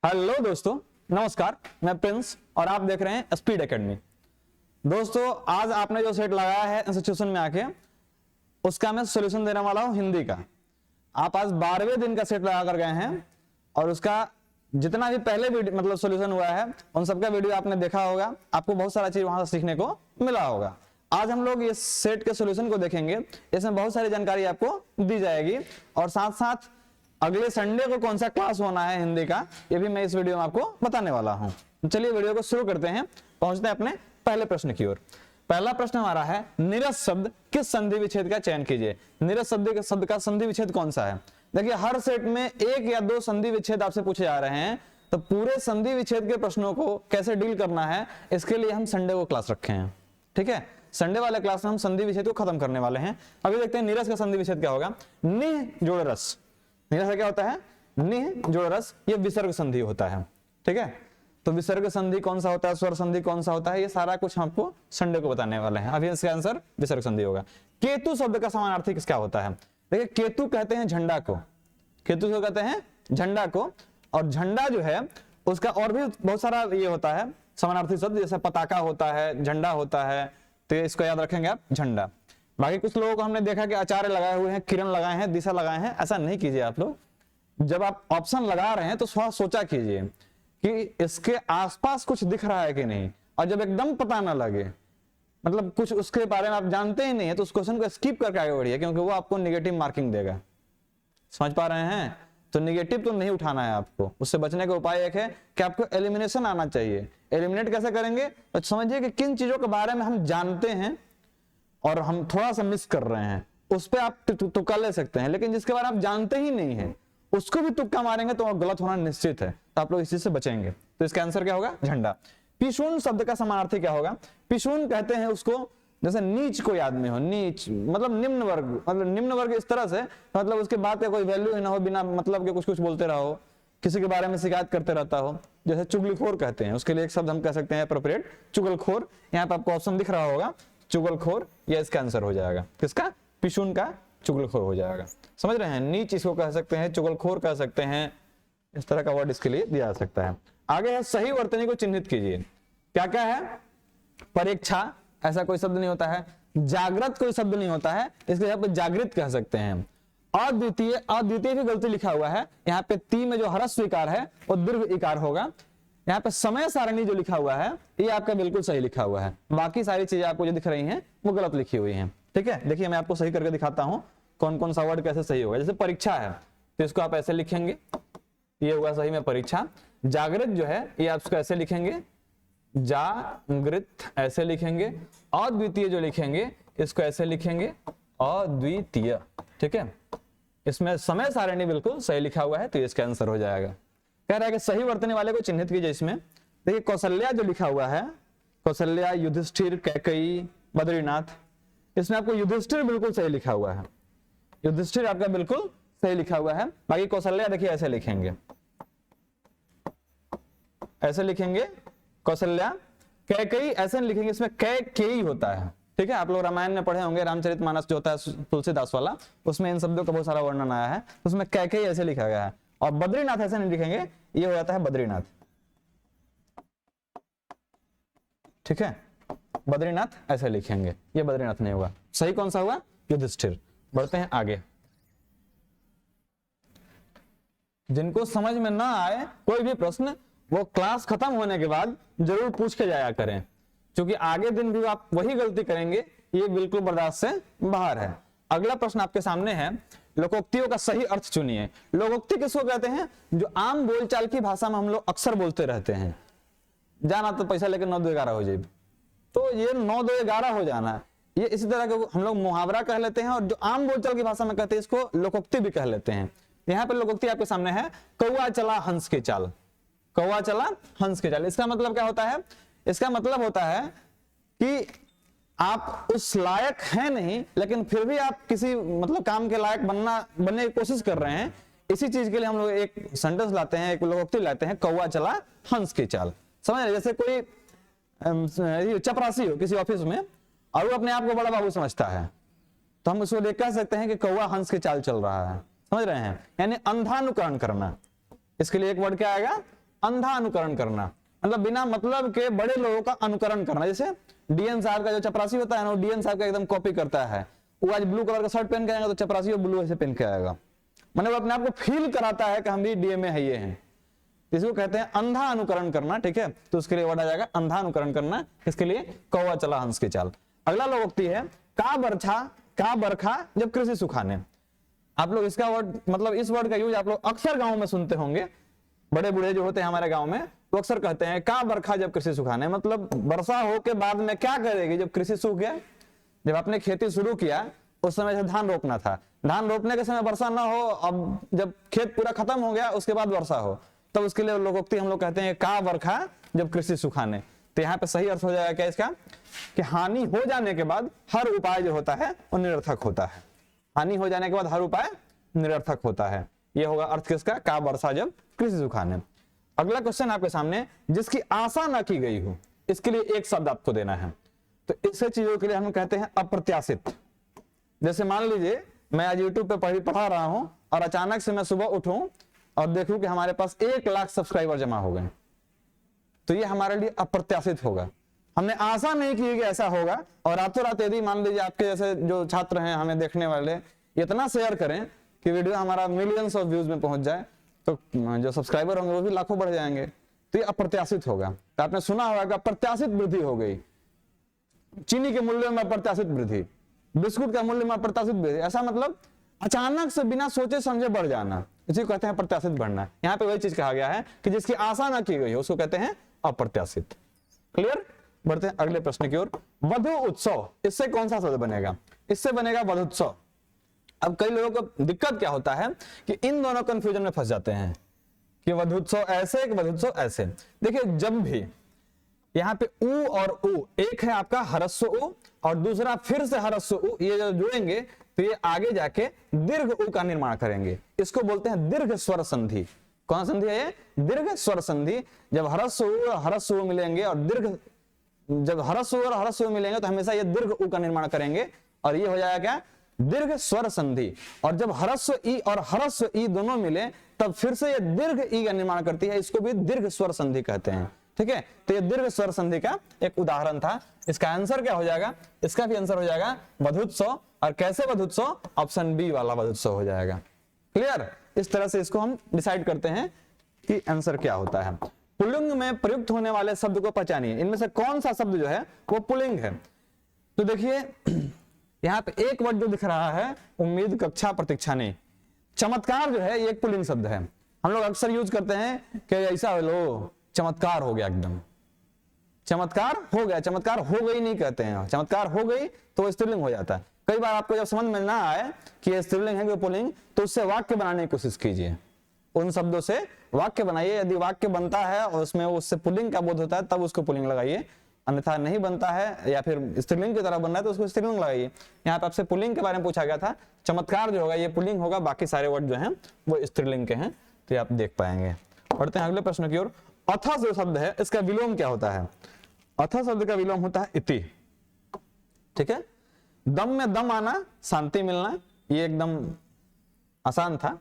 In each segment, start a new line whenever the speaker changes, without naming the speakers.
Hello दोस्तों, नमस्कार। मैं प्रिंस और आप देख रहे हैं स्पीड एकेडमी। दोस्तों, आज आपने जो सेट लगाया है इंस्टीट्यूशन में आके, उसका मैं सॉल्यूशन देने वाला हूं हिंदी का। आप आज 12वें दिन का सेट लगा कर गए हैं और उसका जितना भी पहले मतलब सॉल्यूशन हुआ है उन सबका वीडियो आपने देखा होगा। आपको बहुत सारा चीज वहां से सीखने को मिला होगा। आज हम लोग इस सेट के सॉल्यूशन को देखेंगे। इसमें बहुत सारी जानकारी आपको दी जाएगी और साथ साथ अगले संडे को कौन सा क्लास होना है हिंदी का, ये भी मैं इस वीडियो में आपको बताने वाला हूं। चलिए वीडियो को शुरू करते हैं, पहुंचते हैं अपने पहले प्रश्न की ओर। पहला प्रश्न हमारा है, निरस शब्द किस संधि विच्छेद का चयन कीजिए। निरस शब्द का संधि विच्छेद कौन सा है? देखिए, हर सेट में एक या दो संधि विच्छेद आपसे पूछे जा रहे हैं, तो पूरे संधि विच्छेद के प्रश्नों को कैसे डील करना है इसके लिए हम संडे को क्लास रखे हैं। ठीक है, संडे वाले क्लास में हम संधि विच्छेद को खत्म करने वाले हैं। अभी देखते हैं निरस का संधि विच्छेद क्या होगा। निह जोड़ रस, निरस क्या होता है? निह जोड़ रस, ये विसर्ग संधि होता है। ठीक है, तो विसर्ग संधि कौन सा होता है, स्वर संधि कौन सा होता है, ये सारा कुछ हम आपको संडे को बताने वाले हैं। अभी इसका आंसर विसर्ग संधि होगा। केतु शब्द का समानार्थी किसका होता है? देखिए, केतु कहते हैं झंडा को, केतु को कहते हैं झंडा को, और झंडा जो है उसका और भी बहुत सारा ये होता है समानार्थी शब्द, जैसे पताका होता है, झंडा होता है, तो इसको याद रखेंगे आप, झंडा। बाकी कुछ लोगों को हमने देखा कि आचार्य लगाए हुए हैं, किरण लगाए हैं, दिशा लगाए हैं। ऐसा नहीं कीजिए आप लोग। जब आप ऑप्शन लगा रहे हैं तो थोड़ा सोचा कीजिए कि इसके आसपास कुछ दिख रहा है कि नहीं, और जब एकदम पता ना लगे, मतलब कुछ उसके बारे में आप जानते ही नहीं है, तो उस क्वेश्चन को स्किप करके आगे बढ़िए, क्योंकि वो आपको नेगेटिव मार्किंग देगा। समझ पा रहे हैं? तो नेगेटिव तो नहीं उठाना है आपको। उससे बचने का उपाय एक है कि आपको एलिमिनेशन आना चाहिए। एलिमिनेट कैसे करेंगे? तो समझिए कि किन चीजों के बारे में हम जानते हैं और हम थोड़ा सा मिस कर रहे हैं, उस पर आप तुक्का ले सकते हैं, लेकिन जिसके बारे में आप जानते ही नहीं है उसको भी तुक्का मारेंगे तो गलत होना निश्चित है। तो आप लोग इस चीज से बचेंगे। तो इसका आंसर क्या होगा? झंडा। पिशून शब्द का समानार्थी क्या होगा? पिशून कहते हैं उसको, जैसे नीच कोई आदमी हो, नीच मतलब निम्न वर्ग, मतलब निम्न वर्ग इस तरह से, मतलब उसके बात का कोई वैल्यू ही ना हो, बिना मतलब के कुछ कुछ बोलते रहो, किसी के बारे में शिकायत करते रहता हो, जैसे चुगलखोर कहते हैं। उसके लिए एक शब्द हम कह सकते हैं अप्रोप्रिएट, चुगलखोर। यहाँ पे आपको ऑप्शन दिख रहा होगा, चुगलखोर, यह इसका आंसर हो जाएगा। किसका? पिशून का चुगलखोर हो जाएगा। समझ रहे हैं? नीच इसको कह सकते हैं, चुगलखोर कह सकते हैं, इस तरह का वर्ड इसके लिए दिया जा सकता है। आगे है, सही वर्तनी को चिन्हित कीजिए। क्या क्या है? परीक्षा, ऐसा कोई शब्द नहीं होता है। जागृत कोई शब्द नहीं होता है, इसके यहाँ पे जागृत कह सकते हैं। अद्वितीय, अद्वितीय भी गलती लिखा हुआ है। यहाँ पे ती में जो हरस्व इकार है वो दीर्घ इकार होगा। यहाँ पे समय सारणी जो लिखा हुआ है ये आपका बिल्कुल सही लिखा हुआ है। बाकी सारी चीजें आपको जो दिख रही हैं वो गलत लिखी हुई हैं। ठीक है, देखिए मैं आपको सही करके दिखाता हूँ कौन कौन सा वर्ड कैसे सही होगा। जैसे परीक्षा है तो इसको आप ऐसे लिखेंगे, ये हुआ सही में परीक्षा। जागृत जो है ये आप इसको ऐसे लिखेंगे, जागृत ऐसे लिखेंगे। अद्वितीय जो लिखेंगे इसको ऐसे लिखेंगे, अद्वितीय। ठीक है, इसमें समय सारणी बिल्कुल सही लिखा हुआ है, तो इसका आंसर हो जाएगा। कह रहा है कि सही वर्तनी वाले को चिन्हित कीजिए। इसमें देखिए, कौशल्या जो लिखा हुआ है, कौशल्या, युधिष्ठिर, कैकेयी, बद्रीनाथ, इसमें आपको युधिष्ठिर बिल्कुल सही लिखा हुआ है। युधिष्ठिर आपका बिल्कुल सही लिखा हुआ है। बाकी कौशल्या देखिए ऐसे लिखेंगे, ऐसे लिखेंगे कौशल्या। कैकेयी ऐसे नहीं लिखेंगे, इसमें कैकेयी होता है। ठीक है, आप लोग रामायण में पढ़े होंगे, रामचरितमानस जो होता है तुलसीदास वाला, उसमें इन शब्दों का बहुत सारा वर्णन आया है। उसमें कैकेयी ऐसे लिखा गया है। और बद्रीनाथ ऐसे नहीं लिखेंगे, ये हो जाता है बद्रीनाथ। ठीक है, बद्रीनाथ ऐसे लिखेंगे, ये बद्रीनाथ नहीं होगा। सही कौन सा हुआ? युधिष्ठिर। बढ़ते हैं आगे। जिनको समझ में ना आए कोई भी प्रश्न, वो क्लास खत्म होने के बाद जरूर पूछ के जाया करें, क्योंकि आगे दिन भी आप वही गलती करेंगे, ये बिल्कुल बर्दाश्त से बाहर है। अगला प्रश्न आपके सामने है, लोकोक्तियों का सही अर्थ चुनिए। लोकोक्ति किसको कहते हैं? जो आम बोलचाल की भाषा में हम लोग अक्सर बोलते रहते हैं। जाना तो पैसा लेकर 9 2 11 हो जाए, तो ये 9 2 11 हो जाना, ये इसी तरह के हम लोग मुहावरा कह लेते हैं, और जो आम बोलचाल की भाषा में कहते हैं इसको लोकोक्ति भी कह लेते हैं। यहाँ पे लोकोक्ति आपके सामने है, कौआ चला हंस के चाल। कौआ चला हंस के चाल, इसका मतलब क्या होता है? इसका मतलब होता है कि आप उस लायक हैं नहीं, लेकिन फिर भी आप किसी मतलब काम के लायक बनने की कोशिश कर रहे हैं। इसी चीज के लिए हम लोग एक सेंटेंस लाते हैं, एक लोकोक्ति लाते हैं, कौआ चला हंस की चाल। समझ रहे? जैसे कोई चपरासी हो किसी ऑफिस में और वो अपने आप को बड़ा बाबू समझता है, तो हम उसको देख कह सकते हैं कि कौआ हंस की चाल चल रहा है। समझ रहे हैं? यानी अंधानुकरण करना। इसके लिए एक वर्ड क्या आएगा? अंधा अनुकरण करना, मतलब बिना मतलब के बड़े लोगों का अनुकरण करना। जैसे डीएन साहब का जो चपरासी होता है ना, वो डीएन साहब का एकदम कॉपी करता है। वो आज ब्लू कलर का शर्ट पहन के आएगा तो चपरासी वो ब्लू ऐसे पहन के आएगा, मतलब वो अपने आप को फील कराता है कि हम भी डीएम में है, ये हैं। इसको कहते हैं अंधा अनुकरण करना, ठीक है। तो उसके लिए वर्ड आ जाएगा अंधा अनुकरण करना। किसके लिए? कौवा चला हंस की चाल। अगला लोकोक्ति है का बरखा जब कृषि सुखाने। आप लोग इसका वर्ड, मतलब इस वर्ड का यूज आप लोग अक्सर गांव में सुनते होंगे। बड़े बूढ़े जो होते हैं हमारे गांव में वो अक्सर कहते हैं का बरखा जब कृषि सुखाने, मतलब वर्षा हो के बाद में क्या करेगी जब कृषि सूख गया। जब आपने खेती शुरू किया उस समय से धान रोपना था, धान रोपने के समय वर्षा ना हो, अब जब खेत पूरा खत्म हो गया उसके बाद वर्षा हो, तब उसके लिए लोकोक्ति हम लोग कहते हैं का बरखा जब कृषि सुखाने। तो यहाँ पे सही अर्थ हो जाएगा क्या इसका, कि हानि हो जाने के बाद हर उपाय जो होता है वो निरर्थक होता है। हानि हो जाने के बाद हर उपाय निरर्थक होता है, ये होगा अर्थ किसका, का वर्षा जब कृषि सुखाने। अगला क्वेश्चन आपके सामने, जिसकी आशा ना की गई हो, इसके लिए एक शब्द आपको देना है। तो इसे चीजों के लिए हम कहते हैं अप्रत्याशित। जैसे मान लीजिए मैं आज यूट्यूब पे पढ़ा रहा हूं और अचानक से मैं सुबह उठूं और देखूं कि हमारे पास 1 लाख सब्सक्राइबर जमा हो गए, तो ये हमारे लिए अप्रत्याशित होगा। हमने आशा नहीं की कि ऐसा होगा, और रातों रात यदि मान लीजिए आपके जैसे जो छात्र हैं हमें देखने वाले इतना शेयर करें कि वीडियो हमारा मिलियंस ऑफ व्यूज में पहुंच जाए, तो जो सब्सक्राइबर होंगे वो भी लाखों बढ़ जाएंगे। तो ये अप्रत्याशित होगा। तो आपने सुना होगा कि अप्रत्याशित वृद्धि हो गई, चीनी के मूल्य में अप्रत्याशित वृद्धि, बिस्कुट का मूल्य में अप्रत्याशित वृद्धि। ऐसा मतलब अचानक से बिना सोचे समझे बढ़ जाना, इसी को कहते हैं प्रत्याशित बढ़ना। यहाँ पे वही चीज कहा गया है कि जिसकी आशा ना की गई हो उसको कहते हैं अप्रत्याशित। क्लियर? बढ़ते हैं अगले प्रश्न की ओर। वधु उत्सव, इससे कौन सा शब्द बनेगा? इससे बनेगा वधुत्सव। अब कई लोगों को दिक्कत क्या होता है कि इन दोनों कंफ्यूजन में फंस जाते हैं कि वधुत्सव ऐसे कि वधुत्सव ऐसे। देखिए जब भी यहाँ पे उ और उ, एक है आपका हरस्व उ और दूसरा फिर से हरस्व उ, ये जब जुड़ेंगे तो ये आगे जाके दीर्घ उ का निर्माण करेंगे। इसको बोलते हैं दीर्घ स्वर संधि। कौन संधि है ये? दीर्घ स्वर संधि। जब हरस्व उ मिलेंगे और जब हरस्व और हरस्व मिलेंगे तो हमेशा ये दीर्घ उ का निर्माण करेंगे और ये हो जाएगा क्या? दीर्घ स्वर संधि। और जब हरस्व ई और हरस्व ई दोनों मिले तब फिर से ये दीर्घ ई का निर्माण करती है, इसको भी दीर्घ स्वर संधि कहते हैं। ठीक है, तो ये दीर्घ स्वर संधि का एक उदाहरण था। इसका आंसर क्या हो जाएगा? इसका भी आंसर हो जाएगा वधुत्सव। और कैसे वधुत्सव? ऑप्शन बी वाला वधुत्सव हो जाएगा। क्लियर? इस तरह से इसको हम डिसाइड करते हैं कि आंसर क्या होता है। पुल्लिंग में प्रयुक्त होने वाले शब्द को पहचानिए, इनमें से कौन सा शब्द जो है वो पुल्लिंग है। तो देखिए यहाँ पे एक वर्ड जो दिख रहा है, उम्मीद, कक्षा, प्रतीक्षा नहीं। चमत्कार जो है ये एक पुल्लिंग शब्द है। हम लोग अक्सर यूज करते हैं कि ऐसा लो चमत्कार हो गया, एकदम चमत्कार हो गया, चमत्कार हो गई नहीं कहते हैं। चमत्कार हो गई तो स्त्रीलिंग हो जाता है। कई बार आपको जब समझ में ना आए कि ये स्त्रीलिंग है कि पुल्लिंग, तो उससे वाक्य बनाने की कोशिश कीजिए। उन शब्दों से वाक्य बनाइए। यदि वाक्य बनता है और उसमें उससे पुल्लिंग का बोध होता है तब उसको पुल्लिंग लगाइए, अन्यथा नहीं बनता है या फिर स्त्रीलिंग की तरह बन रहा है तो उसको स्त्रीलिंग लगाइए। यहाँ पे आपसे पुल्लिंग के बारे में पूछा गया था, चमत्कार जो होगा ये पुल्लिंग होगा, बाकी सारे वर्ड जो हैं वो स्त्रीलिंग के हैं, तो ये आप देख पाएंगे। बढ़ते हैं अगले प्रश्न की ओर। अथ जो शब्द है इसका विलोम क्या होता है? अथ शब्द का विलोम होता है इति। ठीक है, दम में दम आना, शांति मिलना, ये एकदम आसान था।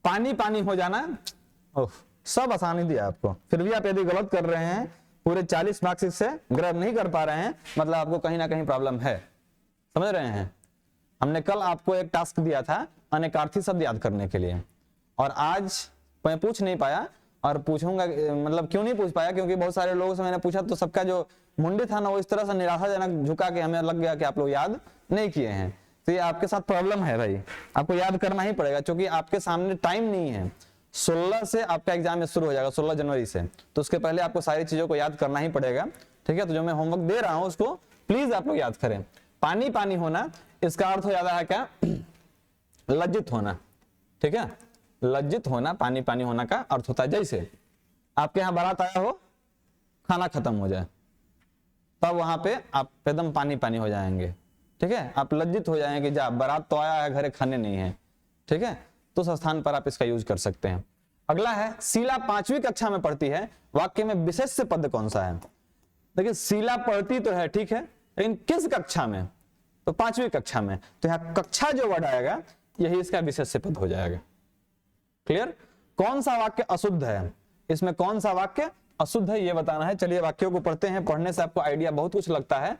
पानी पानी हो जाना, ओह सब आसानी दिया आपको। फिर भी आप यदि गलत कर रहे हैं, पूरे 40 मार्क्स से ग्रैब नहीं कर पा रहे हैं, मतलब आपको कहीं ना कहीं प्रॉब्लम है। समझ रहे हैं? हमने कल आपको एक टास्क दिया था अनेकार्थी शब्द याद करने के लिए, और आज मैं पूछ नहीं पाया और पूछूंगा, मतलब क्यों नहीं पूछ पाया, क्योंकि बहुत सारे लोगों से मैंने पूछा तो सबका जो मुंडी था ना वो इस तरह से निराशाजनक झुका के हमें लग गया कि आप लोग याद नहीं किए हैं। तो ये आपके साथ प्रॉब्लम है भाई, आपको याद करना ही पड़ेगा, क्योंकि आपके सामने टाइम नहीं है। 16 से आपका एग्जाम शुरू हो जाएगा, 16 जनवरी से, तो उसके पहले आपको सारी चीजों को याद करना ही पड़ेगा। ठीक है, तो जो मैं होमवर्क दे रहा हूं उसको प्लीज आप लोग याद करें। पानी पानी होना, इसका अर्थ हो जाता है क्या? लज्जित होना। ठीक है, लज्जित होना, पानी पानी होना का अर्थ होता है जैसे आपके यहाँ बारात आया हो, खाना खत्म हो जाए, तब वहां पे आप एकदम पानी पानी हो जाएंगे। ठीक है, आप लज्जित हो जाएंगे कि जा बारात तो आया है, घरे खाने नहीं है। ठीक है, तो उस स्थान पर आप इसका यूज कर सकते हैं। अगला है शीला 5वीं कक्षा में पढ़ती है, वाक्य में विशेष्य पद कौन सा है? देखिए शीला पढ़ती तो है, ठीक है, लेकिन किस कक्षा में? तो 5वीं कक्षा में। तो यहाँ कक्षा जो वर्ड आएगा यही इसका विशेष्य पद हो जाएगा। क्लियर? कौन सा वाक्य अशुद्ध है? इसमें कौन सा वाक्य अशुद्ध है ये बताना है। चलिए वाक्यों को पढ़ते हैं। पढ़ने से आपको आइडिया बहुत कुछ लगता है,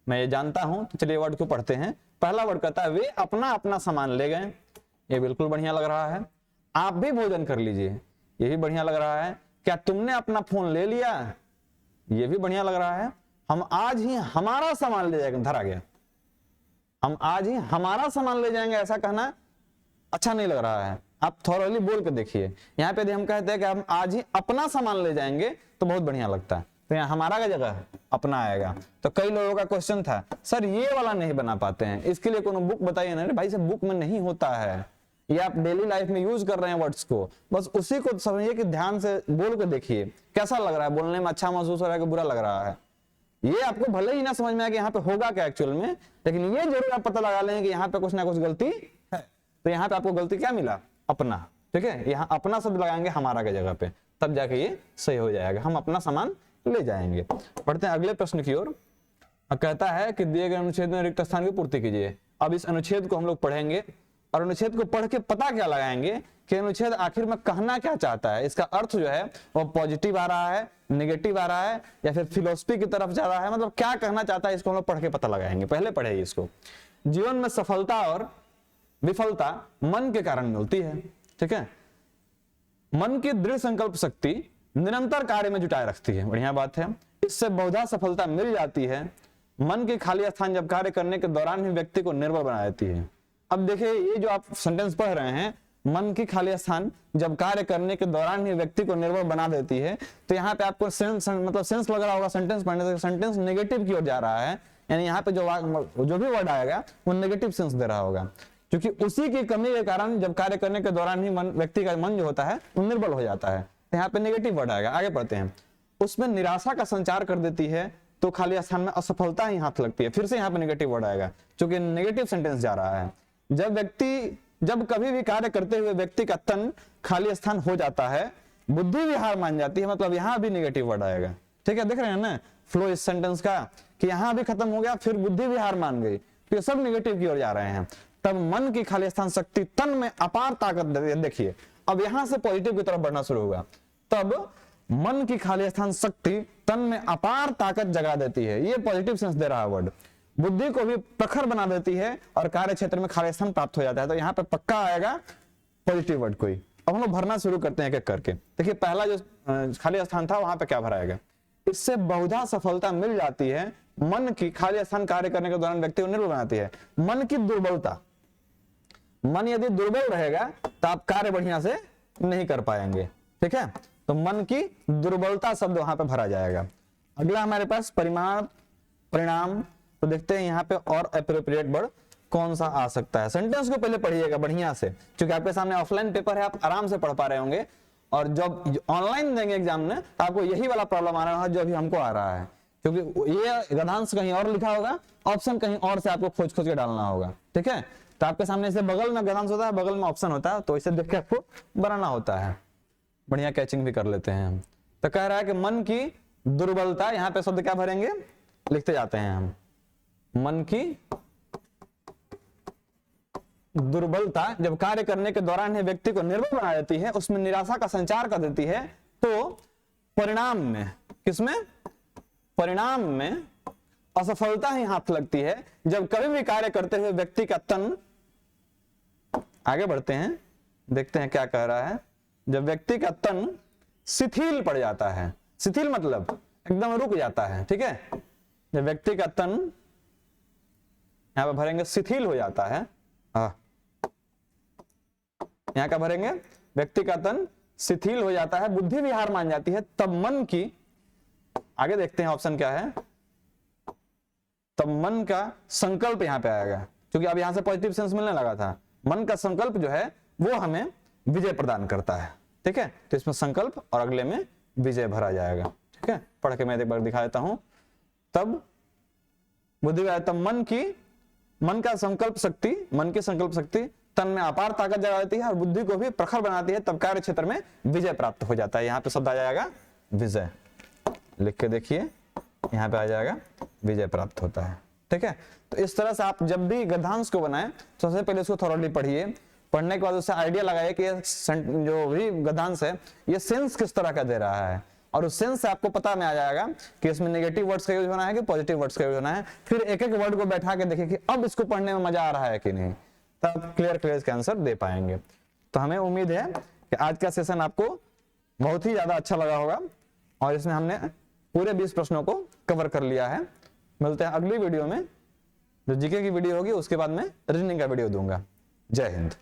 मैं ये जानता हूं। तो चलिए वर्ड को पढ़ते हैं। पहला वर्ड कहता है वे अपना अपना सामान ले गए। ये बिल्कुल बढ़िया लग रहा है। आप भी भोजन कर लीजिए, ये भी बढ़िया लग रहा है। क्या तुमने अपना फोन ले लिया? ये भी बढ़िया लग रहा है। हम आज ही हमारा सामान ले जाएंगे, धरा गया। हम आज ही हमारा सामान ले जाएंगे, ऐसा कहना अच्छा नहीं लग रहा है। आप थॉरली बोल के देखिए। यहाँ पे यदि हम कहते हैं कि हम आज ही अपना सामान ले जाएंगे तो बहुत बढ़िया लगता है। तो यहाँ हमारा का जगह अपना आएगा। तो कई लोगों का क्वेश्चन था, सर ये वाला नहीं बना पाते हैं, इसके लिए कोनो बुक बताइए ना। भाई साहब बुक में नहीं होता है, ये आप डेली लाइफ में यूज कर रहे हैं वर्ड्स को, बस उसी को समझिए कि ध्यान से बोल के देखिए कैसा लग रहा है, बोलने में अच्छा महसूस हो रहा है कि बुरा लग रहा है। ये आपको भले ही ना समझ में आए कि यहाँ पे होगा क्या एक्चुअल में, लेकिन ये जरूर आप पता लगा लें कि यहाँ पे कुछ ना कुछ गलती है। तो यहाँ पे आपको गलती क्या मिला? अपना। ठीक है, यहाँ अपना शब्द लगाएंगे हमारा के जगह पे, तब जाके ये सही हो जाएगा। हम अपना सामान ले जाएंगे। पढ़ते हैं अगले प्रश्न की ओर। कहता है कि दिए गए अनुच्छेद में रिक्त स्थान की पूर्ति कीजिए। अब इस अनुच्छेद को हम लोग पढ़ेंगे और अनुच्छेद को पढ़ के पता क्या लगाएंगे कि अनुच्छेद आखिर में कहना क्या चाहता है। इसका अर्थ जो है वो पॉजिटिव आ रहा है, नेगेटिव आ रहा है, या फिर फिलोसफी की तरफ जा रहा है, मतलब क्या कहना चाहता है, इसको हम लोग पढ़ के पता लगाएंगे। पहले पढ़े इसको। जीवन में सफलता और विफलता मन के कारण मिलती है। ठीक है, मन की दृढ़ संकल्प शक्ति निरंतर कार्य में जुटाए रखती है। बढ़िया बात है। इससे बहुधा सफलता मिल जाती है। मन के खाली स्थान जब कार्य करने के दौरान ही व्यक्ति को निर्बल बना देती है। अब देखिए ये जो आप सेंटेंस पढ़ रहे हैं, मन की खाली स्थान जब कार्य करने के दौरान ही व्यक्ति को निर्बल बना देती है, तो यहाँ पे आपको सेंस लग रहा होगा सेंटेंस पढ़ने से, सेंटेंस नेगेटिव की ओर जा रहा है। यानी यहाँ पे जो भी वर्ड आएगा वो नेगेटिव सेंस दे रहा होगा, क्योंकि उसी की कमी के कारण जब कार्य करने के दौरान ही व्यक्ति का मन जो होता है वो निर्बल हो जाता है। तो यहाँ पे नेगेटिव वर्ड आएगा। आगे पढ़ते हैं। उसमें निराशा का संचार कर देती है तो खाली स्थान में असफलता ही हाथ लगती है। फिर से यहाँ पे नेगेटिव वर्ड आएगा, क्योंकि नेगेटिव सेंटेंस जा रहा है। जब कभी भी कार्य करते हुए व्यक्ति का तन खाली स्थान हो जाता है, बुद्धि भी हार मान जाती है, मतलब यहाँ भी नेगेटिव वर्ड आएगा। ठीक है, देख रहे हैं ना फ्लो इस सेंटेंस का, कि यहाँ भी खत्म हो गया, फिर बुद्धि भी हार मान गई, तो ये सब नेगेटिव की ओर जा रहे हैं। तब मन की खाली स्थान शक्ति तन में अपार ताकत देती है। देखिए अब यहां से पॉजिटिव की तरफ बढ़ना शुरू होगा। तब मन की खाली स्थान शक्ति तन में अपार ताकत जगा देती है। ये पॉजिटिव सेंस दे रहा है वर्ड। बुद्धि को भी प्रखर बना देती है और कार्य क्षेत्र में खाली स्थान प्राप्त हो जाता है। तो यहाँ पे पक्का आएगा पॉजिटिव वर्ड कोई। अब हम लोग भरना शुरू करते हैं एक एक करके। देखिए पहला जो खाली स्थान था वहां पे क्या भराएगा? इससे बहुधा सफलता मिल जाती है। मन की खाली स्थान कार्य करने के दौरान व्यक्ति को निर्बल बनाती है। मन की दुर्बलता, मन यदि दुर्बल रहेगा तो आप कार्य बढ़िया से नहीं कर पाएंगे। ठीक है, तो मन की दुर्बलता शब्द वहां पे भरा जाएगा। अगला हमारे पास परिणाम। तो देखते हैं यहाँ पे और एप्रोप्रिएट वर्ड कौन सा आ सकता है। सेंटेंस को पहले पढ़िएगा बढ़िया से, क्योंकि आपके सामने ऑफलाइन पेपर है, आप आराम से पढ़ पा रहे होंगे। और जब ऑनलाइन देंगे एग्जाम में तो आपको यही वाला प्रॉब्लम आ रहा है जो अभी हमको आ रहा है, क्योंकि ये गद्यांश कहीं और लिखा होगा, ऑप्शन कहीं और से आपको खोज के डालना होगा। ठीक है, तो आपके सामने से बगल में गद्यांश होता है, बगल में ऑप्शन होता है, तो इसे देख के आपको बनाना होता है। बढ़िया कैचिंग भी कर लेते हैं हम। तो कह रहा है कि मन की दुर्बलता, यहाँ पे शब्द क्या भरेंगे, लिखते जाते हैं हम। मन की दुर्बलता जब कार्य करने के दौरान ही व्यक्ति को निर्बल बना देती है, उसमें निराशा का संचार कर देती है, तो परिणाम में, किसमें? परिणाम में असफलता ही हाथ लगती है। जब कभी भी कार्य करते हुए व्यक्ति का तन, आगे बढ़ते हैं देखते हैं क्या कह रहा है। जब व्यक्ति का तन शिथिल पड़ जाता है, शिथिल मतलब एकदम रुक जाता है। ठीक है, जब व्यक्ति का तन, यहां पर भरेंगे शिथिल हो जाता है। यहां का भरेंगे व्यक्ति का तन शिथिल हो जाता है, बुद्धि भी हार मान जाती है, तब मन की, आगे देखते हैं ऑप्शन क्या है, तब मन का संकल्प यहां पे आएगा, क्योंकि अब यहां से पॉजिटिव सेंस मिलने लगा था। मन का संकल्प जो है वो हमें विजय प्रदान करता है। ठीक है, तो इसमें संकल्प और अगले में विजय भरा जाएगा। ठीक है, पढ़ के मैं एक बार दिखा देता हूं। तब बुद्धि, तब मन का संकल्प शक्ति, मन की संकल्प शक्ति तन में अपार ताकत जगा देती है और बुद्धि को भी प्रखर बनाती है, तब कार्य क्षेत्र में विजय प्राप्त हो जाता है। यहाँ पे शब्द आ जाएगा विजय, लिख के देखिए, यहाँ पे आ जाएगा विजय प्राप्त होता है। ठीक है, तो इस तरह से आप जब भी गद्यांश को बनाएं तो सबसे पहले इसको थॉरली पढ़िए, पढ़ने के बाद उससे आइडिया लगाइए कि जो भी गद्यांश है ये सेंस किस तरह का दे रहा है, और उस सेंस से आपको पता में आ जाएगा कि इसमें नेगेटिव वर्ड्स का यूज होना है कि पॉजिटिव वर्ड्स का यूज होना है। फिर एक एक वर्ड को बैठा के देखिए कि अब इसको पढ़ने में मजा आ रहा है कि नहीं, तब क्लियर इसका आंसर दे पाएंगे। तो हमें उम्मीद है कि आज का सेशन आपको बहुत ही ज्यादा अच्छा लगा होगा, और इसमें हमने पूरे 20 प्रश्नों को कवर कर लिया है। मिलते हैं अगली वीडियो में, जो जीके की वीडियो होगी उसके बाद में रीजनिंग का वीडियो दूंगा। जय हिंद।